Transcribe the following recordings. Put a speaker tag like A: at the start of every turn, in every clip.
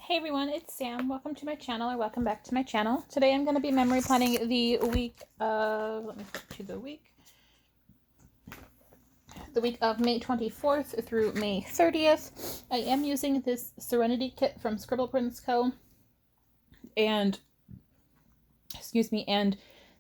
A: Hey everyone, it's Sam. Welcome to my channel, or welcome back to my channel. Today I'm going to be memory planning the week of, let me flip to the week of May 24th through May 30th. I am using this Serenity kit from ScribblePrintsCo and, and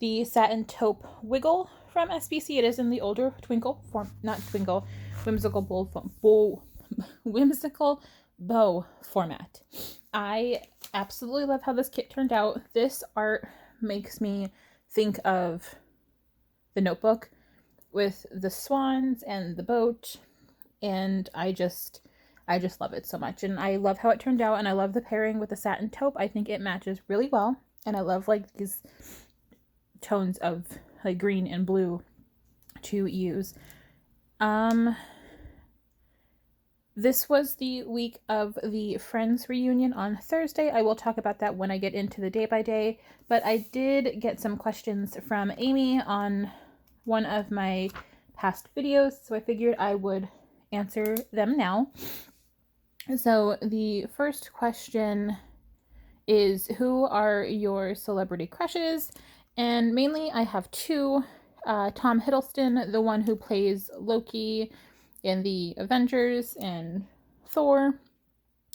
A: the Satin Taupe Wiggle from SBC. It is in the older Whimsical Bow format. I absolutely love how this kit turned out. This art makes me think of The Notebook with the swans and the boat, and I just love it so much. And I love how it turned out, and I love the pairing with the satin taupe. I think it matches really well, and I love like these tones of like green and blue to use. This was the week of the Friends reunion on Thursday. I will talk about that when I get into the day by day, but I did get some questions from Amy on one of my past videos, so I figured I would answer them now. So the first question is, who are your celebrity crushes? And mainly I have two. Tom Hiddleston, the one who plays Loki in the Avengers and Thor,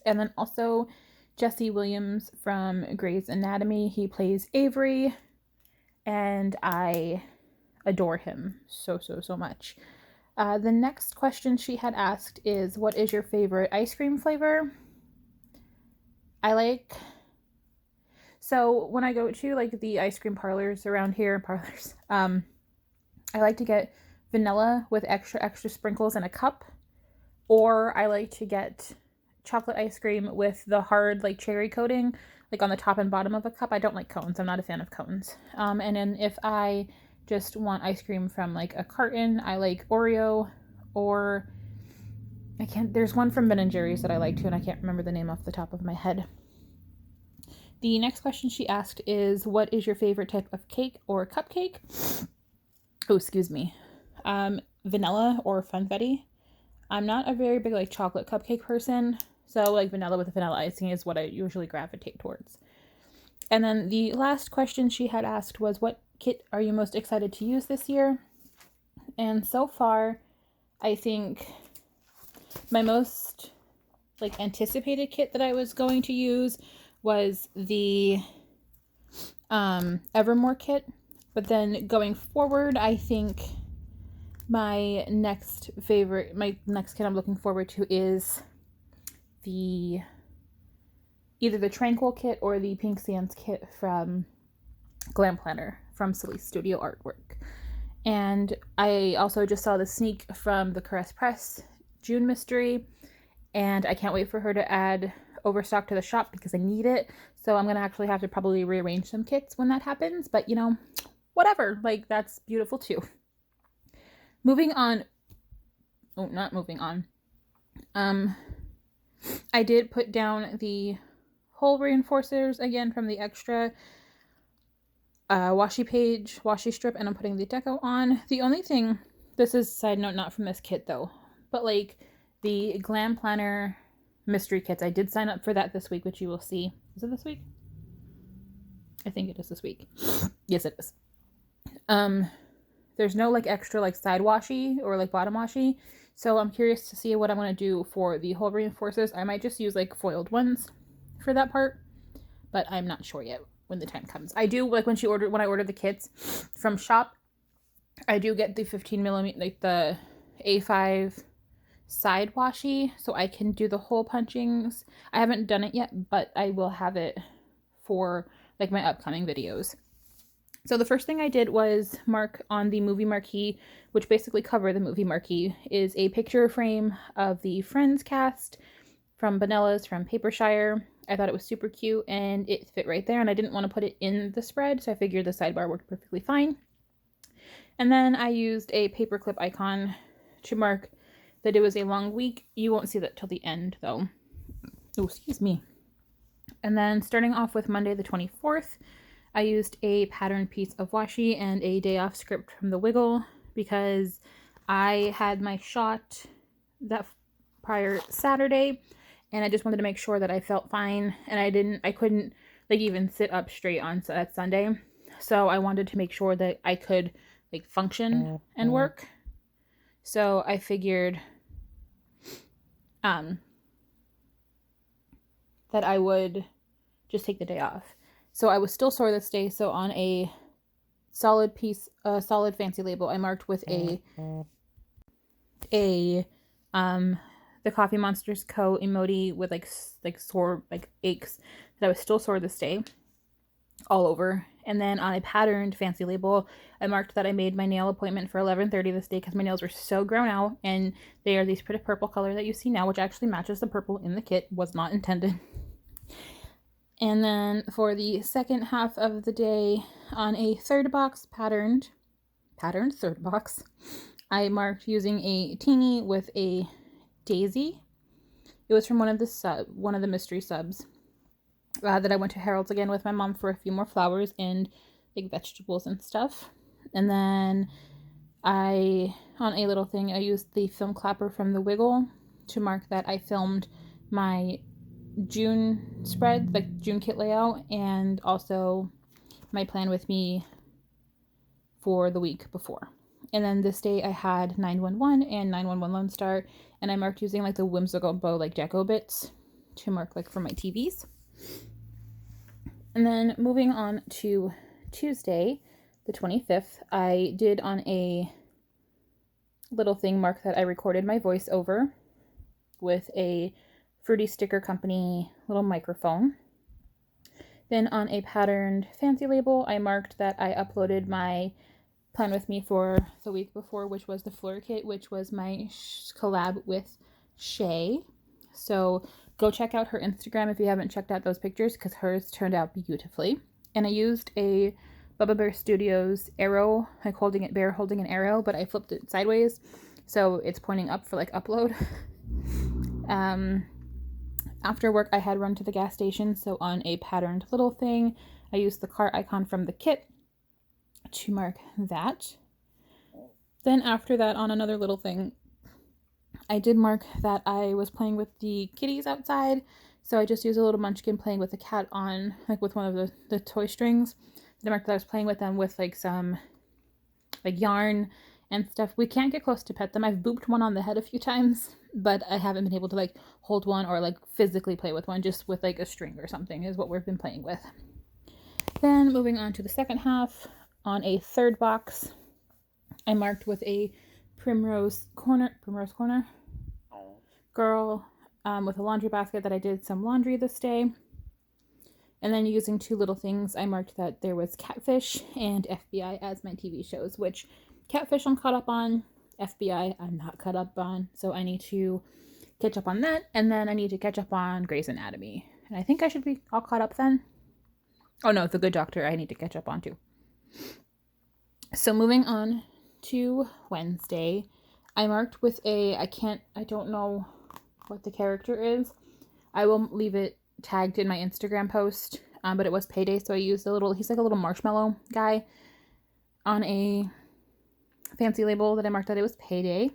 A: and then also Jesse Williams from Grey's Anatomy. He plays Avery, and I adore him so much. The next question she had asked is, what is your favorite ice cream flavor? So when I go to like the ice cream parlors around here, I like to get vanilla with extra sprinkles in a cup, or I like to get chocolate ice cream with the hard like cherry coating like on the top and bottom of a cup. I don't like cones. I'm not a fan of cones. And then if I just want ice cream from like a carton, I like Oreo, or there's one from Ben & Jerry's that I like too, and I can't remember the name off the top of my head. The next question she asked is, what is your favorite type of cake or cupcake? Oh, excuse me. Vanilla or funfetti. I'm not a very big like chocolate cupcake person, so like vanilla with vanilla icing is what I usually gravitate towards. And then the last question she had asked was, what kit are you most excited to use this year? And so far, I think my most like anticipated kit that I was going to use was the Evermore kit, but then going forward, I think my next kit I'm looking forward to is either the Tranquil kit or the Pink Sands kit from Glam Planner from Celeste Studio Artwork. And I also just saw the sneak from the Caress Press June mystery, and I can't wait for her to add overstock to the shop because I need it. So I'm gonna actually have to probably rearrange some kits when that happens, but you know, whatever, like that's beautiful too. I did put down the hole reinforcers again from the extra washi strip, and I'm putting the deco on. The only thing, this is side note, not from this kit though, but like the Glam Planner mystery kits, I did sign up for that this week, which you will see. Is it this week? I think it is this week. Yes, it is. There's no like extra like side washi or like bottom washi, so I'm curious to see what I'm going to do for the hole reinforcers. I might just use like foiled ones for that part, but I'm not sure yet when the time comes. I do like when I ordered the kits from shop, I do get the 15mm like the A5 side washi, so I can do the hole punchings. I haven't done it yet, but I will have it for like my upcoming videos. So the first thing I did was mark on the movie marquee, which basically cover the movie marquee is a picture frame of the Friends cast from Benella's from Papershire. I thought it was super cute and it fit right there, and I didn't want to put it in the spread, so I figured the sidebar worked perfectly fine. And then I used a paperclip icon to mark that it was a long week. You won't see that till the end though. Oh, excuse me. And then starting off with Monday the 24th, I used a pattern piece of washi and a day off script from the Wiggle because I had my shot that prior Saturday and I just wanted to make sure that I felt fine, and I couldn't like even sit up straight on that Sunday. So I wanted to make sure that I could like function and work. So I figured that I would just take the day off. So I was still sore this day. So on a solid fancy label, I marked with the Coffee Monsters Co. emoji with like sore like aches that I was still sore this day all over. And then on a patterned fancy label, I marked that I made my nail appointment for 11:30 this day because my nails were so grown out, and they are these pretty purple color that you see now, which actually matches the purple in the kit, was not intended. And then for the second half of the day, on a third box patterned third box, I marked using a teeny with a daisy. It was from one of the mystery subs that I went to Harold's again with my mom for a few more flowers and like vegetables and stuff. And then on a little thing, I used the film clapper from the Wiggle to mark that I filmed my June spread, like June kit layout, and also my plan with me for the week before. And then this day I had 911 and 911 Lone Star, and I marked using like the whimsical bow like deco bits to mark like for my TVs. And then moving on to Tuesday, the 25th, I did on a little thing mark that I recorded my voiceover with a Fruity Sticker Company little microphone. Then on a patterned fancy label, I marked that I uploaded my plan with me for the week before, which was the Fleur kit, which was my collab with Shay. So go check out her Instagram if you haven't checked out those pictures, because hers turned out beautifully. And I used a Bubba Bear Studios arrow, like holding an arrow, but I flipped it sideways, so it's pointing up for like upload. After work, I had run to the gas station, so on a patterned little thing, I used the car icon from the kit to mark that. Then after that, on another little thing, I did mark that I was playing with the kitties outside, so I just used a little munchkin playing with the cat on, like with one of the toy strings. I marked that I was playing with them with like some like yarn and stuff. We can't get close to pet them. I've booped one on the head a few times, but I haven't been able to like hold one or like physically play with one, just with like a string or something is what we've been playing with. Then moving on to the second half, on a third box, I marked with a Primrose Corner girl with a laundry basket that I did some laundry this day. And then using two little things, I marked that there was Catfish and FBI as my TV shows, which Catfish I'm caught up on, FBI I'm not caught up on, so I need to catch up on that, and then I need to catch up on Grey's Anatomy. And I think I should be all caught up then. Oh no, The Good Doctor I need to catch up on too. So moving on to Wednesday, I marked with I don't know what the character is. I will leave it tagged in my Instagram post, but it was payday, so I used he's like a little marshmallow guy on a fancy label that I marked that it was payday.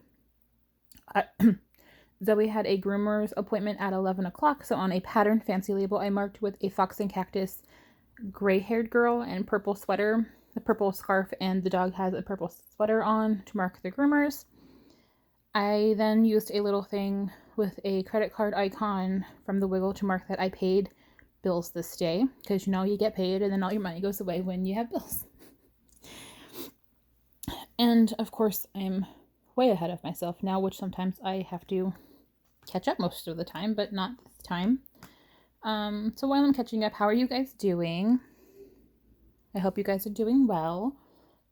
A: Zoe had a groomer's appointment at 11 o'clock, so on a patterned fancy label, I marked with a fox and cactus gray-haired girl and purple sweater, the purple scarf, and the dog has a purple sweater on to mark the groomers. I then used a little thing with a credit card icon from the Wiggle to mark that I paid bills this day, because you know you get paid and then all your money goes away when you have bills. And of course I'm way ahead of myself now, which sometimes I have to catch up most of the time, but not this time. So while I'm catching up, how are you guys doing? I hope you guys are doing well.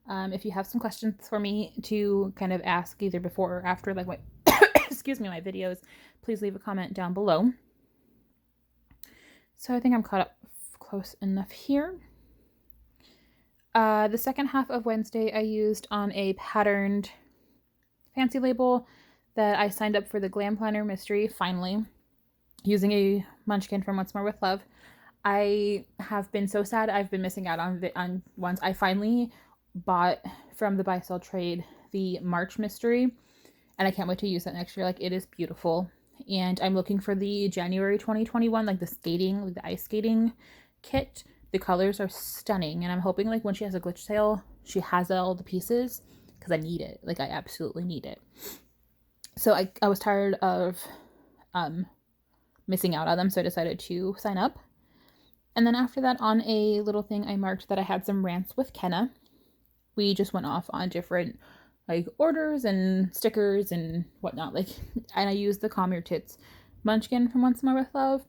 A: If you have some questions for me to kind of ask either before or after, like my my videos, please leave a comment down below. So I think I'm caught up close enough here. The second half of Wednesday I used on a patterned fancy label that I signed up for the Glam Planner Mystery, finally, using a munchkin from Once More With Love. I have been so sad I've been missing out on ones. I finally bought from the Buy Sell Trade the March Mystery, and I can't wait to use that next year. Like, it is beautiful. And I'm looking for the January 2021, like the skating, like the ice skating kit. The colors are stunning, and I'm hoping like when she has a glitch sale, she has all the pieces, because I need it. Like I absolutely need it. So I was tired of missing out on them, so I decided to sign up. And then after that, on a little thing, I marked that I had some rants with Kenna. We just went off on different like orders and stickers and whatnot. Like, and I used the Calm Your Tits munchkin from Once More with Love.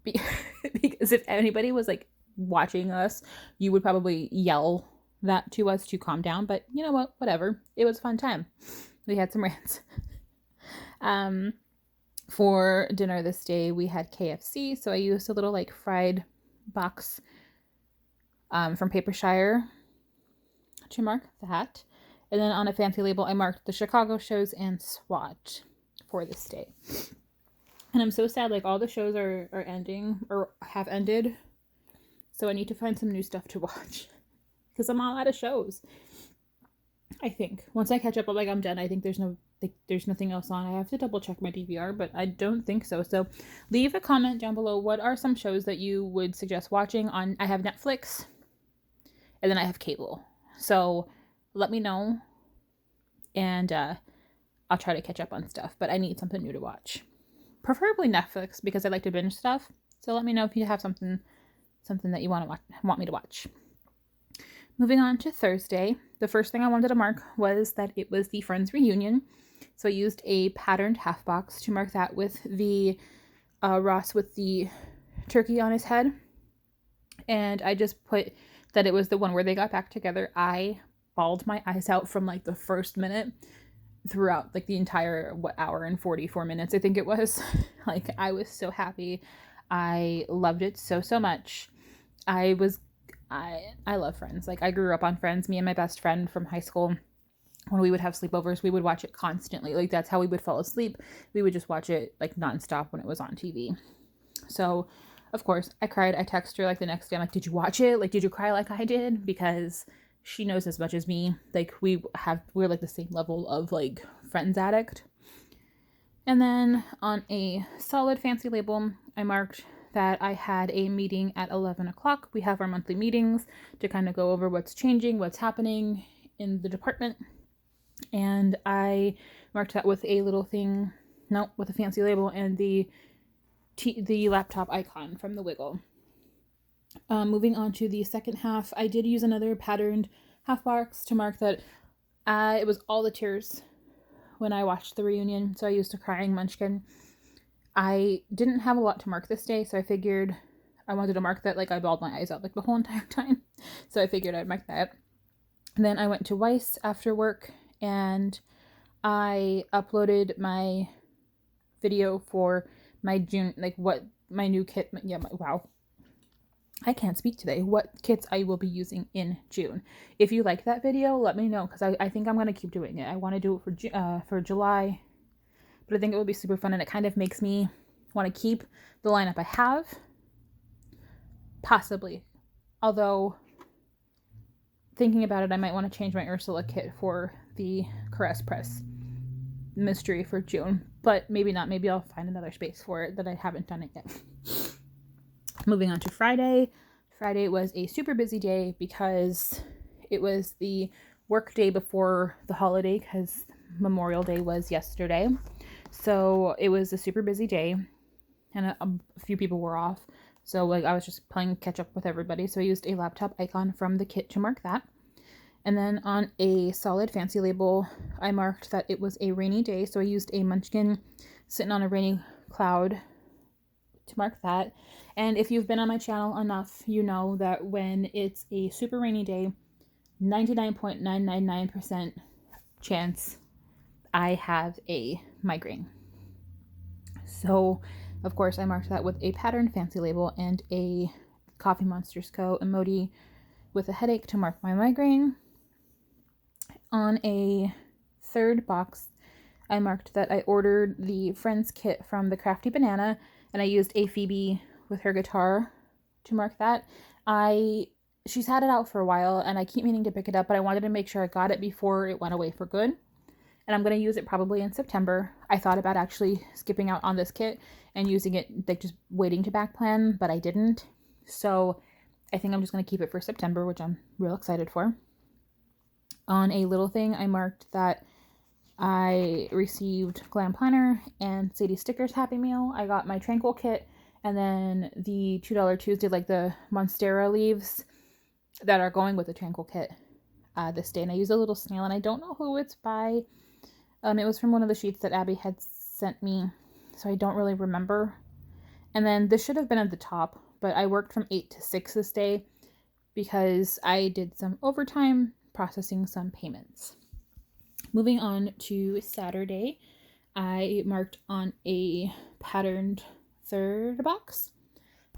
A: Because if anybody was like watching us, you would probably yell that to us to calm down. But you know what? Whatever. It was a fun time. We had some rants. For dinner this day, we had KFC. So I used a little like fried box from Papershire to mark that. And then on a fancy label, I marked the Chicago shows and SWAT for this day. And I'm so sad, like all the shows are ending or have ended. So I need to find some new stuff to watch because I'm all out of shows. I think once I catch up, I'm done. I think there's nothing else on. I have to double check my DVR, but I don't think so. So leave a comment down below. What are some shows that you would suggest watching on? I have Netflix and then I have cable. So let me know and I'll try to catch up on stuff, but I need something new to watch. Preferably Netflix because I like to binge stuff. So let me know if you have something that you want me to watch. Moving on to Thursday, the first thing I wanted to mark was that it was the Friends reunion. So I used a patterned half box to mark that with the Ross with the turkey on his head. And I just put that it was the one where they got back together. I bawled my eyes out from like the first minute throughout like the entire hour and 44 minutes I think it was. Like I was so happy. I loved it so much. I love Friends. Like I grew up on Friends. Me and my best friend from high school, when we would have sleepovers, we would watch it constantly. Like that's how we would fall asleep. We would just watch it like nonstop when it was on TV. So of course I cried. I texted her like the next day. I'm like, did you watch it? Like, did you cry like I did? Because she knows as much as me. Like we're like the same level of like Friends addict. And then on a solid fancy label, I marked that I had a meeting at 11 o'clock. We have our monthly meetings to kind of go over what's changing, what's happening in the department. And I marked that with a little thing, with a fancy label and the laptop icon from the Wiggle. Moving on to the second half, I did use another patterned half box to mark that it was all the tears when I watched the reunion. So I used a crying munchkin. I didn't have a lot to mark this day, so I figured I wanted to mark that like I bawled my eyes out like the whole entire time. So I figured I'd mark that. And then I went to Weiss after work and I uploaded my video for my June, like what my new kit, wow. I can't speak today. What kits I will be using in June. If you like that video, let me know because I think I'm going to keep doing it. I want to do it for July, but I think it would be super fun and it kind of makes me want to keep the lineup I have. Possibly. Although, thinking about it, I might want to change my Ursula kit for the Caress Press mystery for June. But maybe not. Maybe I'll find another space for it that I haven't done it yet. Moving on to Friday. Friday was a super busy day because it was the work day before the holiday because Memorial Day was yesterday. So it was a super busy day and a few people were off. So like I was just playing catch up with everybody. So I used a laptop icon from the kit to mark that. And then on a solid fancy label, I marked that it was a rainy day. So I used a munchkin sitting on a rainy cloud to mark that. And if you've been on my channel enough, you know that when it's a super rainy day, 99.999% chance I have a migraine. So, of course, I marked that with a patterned fancy label and a Coffee Monsters Co. emoji with a headache to mark my migraine. On a third box, I marked that I ordered the Friends kit from the Crafty Banana, and I used a Phoebe with her guitar to mark that. She's had it out for a while, and I keep meaning to pick it up, but I wanted to make sure I got it before it went away for good. and I'm going to use it probably in September. I thought about actually skipping out on this kit and using it, like just waiting to back plan, but I didn't. So I think I'm just going to keep it for September, which I'm real excited for. On a little thing, I marked that I received Glam Planner and Sadie Stickers Happy Meal. I got my Tranquil kit, and then the $2 Tuesday, like the Monstera leaves that are going with the Tranquil kit this day. And I used a little snail, and I don't know who it's by. It was from one of the sheets that Abby had sent me, so I don't really remember. And then this should have been at the top, but I worked from 8 to 6 this day because I did some overtime processing some payments. Moving on to Saturday, I marked on a patterned third box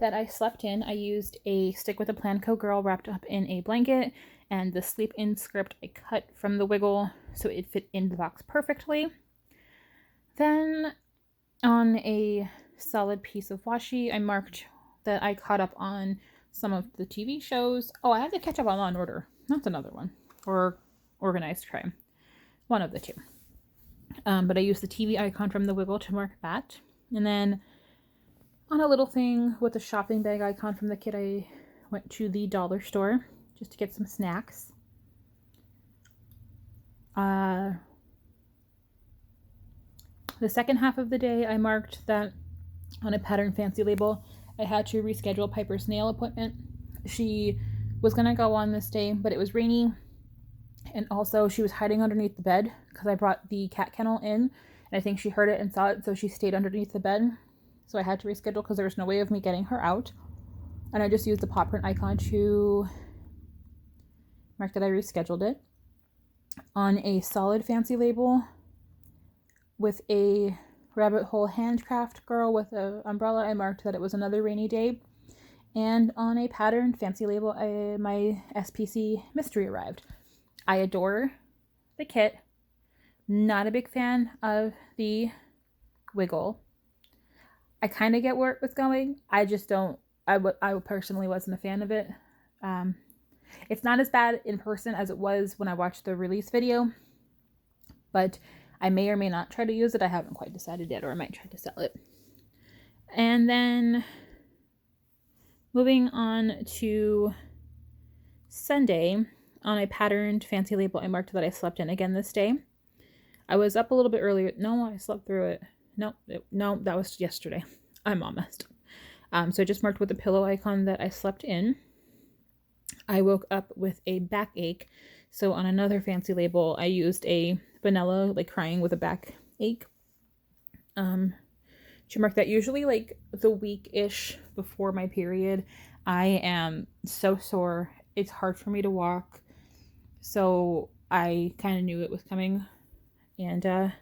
A: that I slept in. I used a Stick with a Plan Co. girl wrapped up in a blanket, and the sleep in script I cut from the wiggle so it fit in the box perfectly. Then on a solid piece of washi, I marked that I caught up on some of the TV shows. Oh, I have to catch up on Law and Order. That's another one. Or Organized Crime. One of the two. But I used the TV icon from the wiggle to mark that. And then on a little thing with the shopping bag icon from the kit, I went to the dollar store just to get some snacks. The second half of the day, I marked that on a pattern fancy label, I had to reschedule Piper's nail appointment. She was going to go on this day, but it was rainy. And also she was hiding underneath the bed because I brought the cat kennel in. And I think she heard it and saw it, so she stayed underneath the bed. So I had to reschedule because there was no way of me getting her out. And I just used the paw print icon to mark that I rescheduled it. On a solid fancy label with a rabbit hole handcraft girl with an umbrella, I marked that it was another rainy day. And on a patterned fancy label, my SPC mystery arrived. I adore the kit. Not a big fan of the wiggle. I kind of get where it was going. I just don't. I personally wasn't a fan of it. It's not as bad in person as it was when I watched the release video, but I may or may not try to use it. I haven't quite decided yet, or I might try to sell it. And then moving on to Sunday, on a patterned fancy label, I marked that I slept in again this day. I was up a little bit earlier. No, I slept through it. No, that was yesterday. I'm all messed up. So I just marked with the pillow icon that I slept in. I woke up with a backache. So on another fancy label, I used a vanilla, like crying with a backache. To mark that. Usually like the week-ish before my period, I am so sore. It's hard for me to walk. So I kind of knew it was coming. And I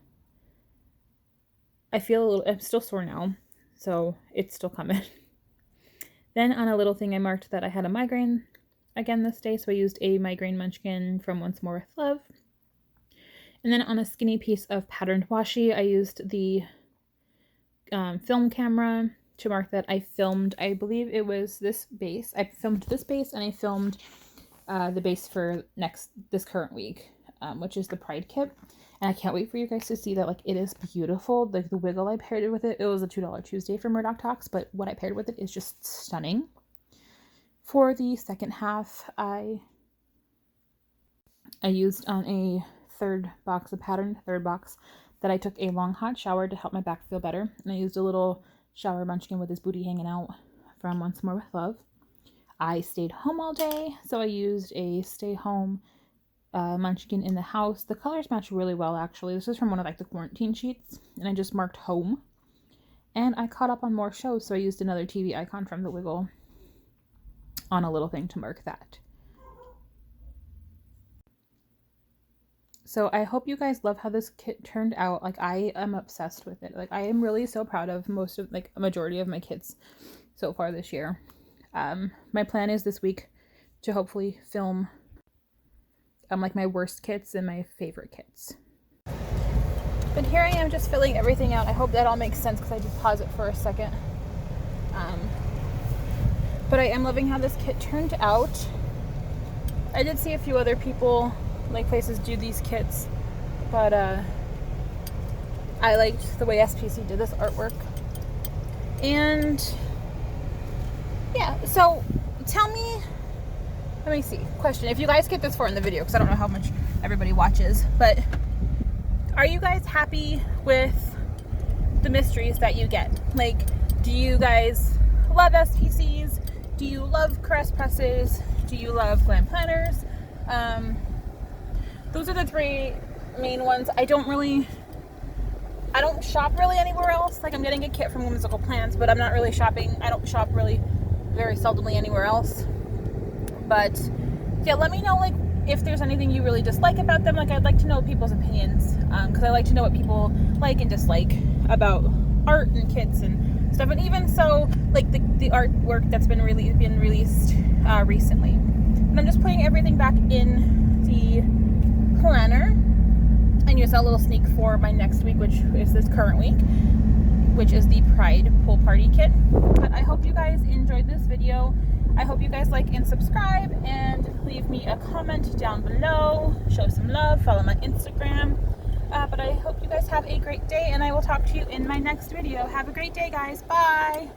A: feel a little, I'm still sore now. So it's still coming. Then on a little thing, I marked that I had a migraine again this day. So I used a migraine munchkin from Once More With Love. And then on a skinny piece of patterned washi, I used the film camera to mark that I filmed, I believe it was this base. I filmed this base, and I filmed the base for this current week, which is the Pride kit. And I can't wait for you guys to see that. Like, it is beautiful. Like, the wiggle I paired it with it was a $2 Tuesday from Murdoch Talks, but what I paired with it is just stunning. For the second half, I used on a third box that I took a long hot shower to help my back feel better. And I used a little shower munchkin with his booty hanging out from Once More With Love. I stayed home all day, so I used a stay home munchkin in the house. The colors match really well, actually. This is from one of like the quarantine sheets, and I just marked home. And I caught up on more shows, so I used another TV icon from the wiggle on a little thing to mark that. So I hope you guys love how this kit turned out. Like, I am obsessed with it. Like, I am really so proud of a majority of my kits so far this year. My plan is this week to hopefully film like my worst kits and my favorite kits. But here I am just filling everything out. I hope that all makes sense because I did pause it for a second. But I am loving how this kit turned out. I did see a few other people, like places, do these kits but I liked the way SPC did this artwork. And yeah, so tell me, let me see, question, if you guys get this far in the video, because I don't know how much everybody watches, but are you guys happy with the mysteries that you get? Like, do you guys love SPCs? Do you love caress presses? Do you love glam planners? Those are the three main ones. I don't shop really anywhere else. Like, I'm getting a kit from Whimsical Plans, but I'm not really shopping. I don't shop really very seldomly anywhere else. But yeah, let me know, like, if there's anything you really dislike about them. Like, I'd like to know people's opinions, because I like to know what people like and dislike about art and kits and stuff. And even so, like the artwork that's been released recently. And I'm just putting everything back in the planner, and here's a little sneak for my next week, which is this current week, which is the Pride Pool Party kit. But I hope you guys enjoyed this video. I hope you guys like and subscribe, and leave me a comment down below. Show some love, follow my Instagram. But I hope you guys have a great day, and I will talk to you in my next video. Have a great day, guys. Bye!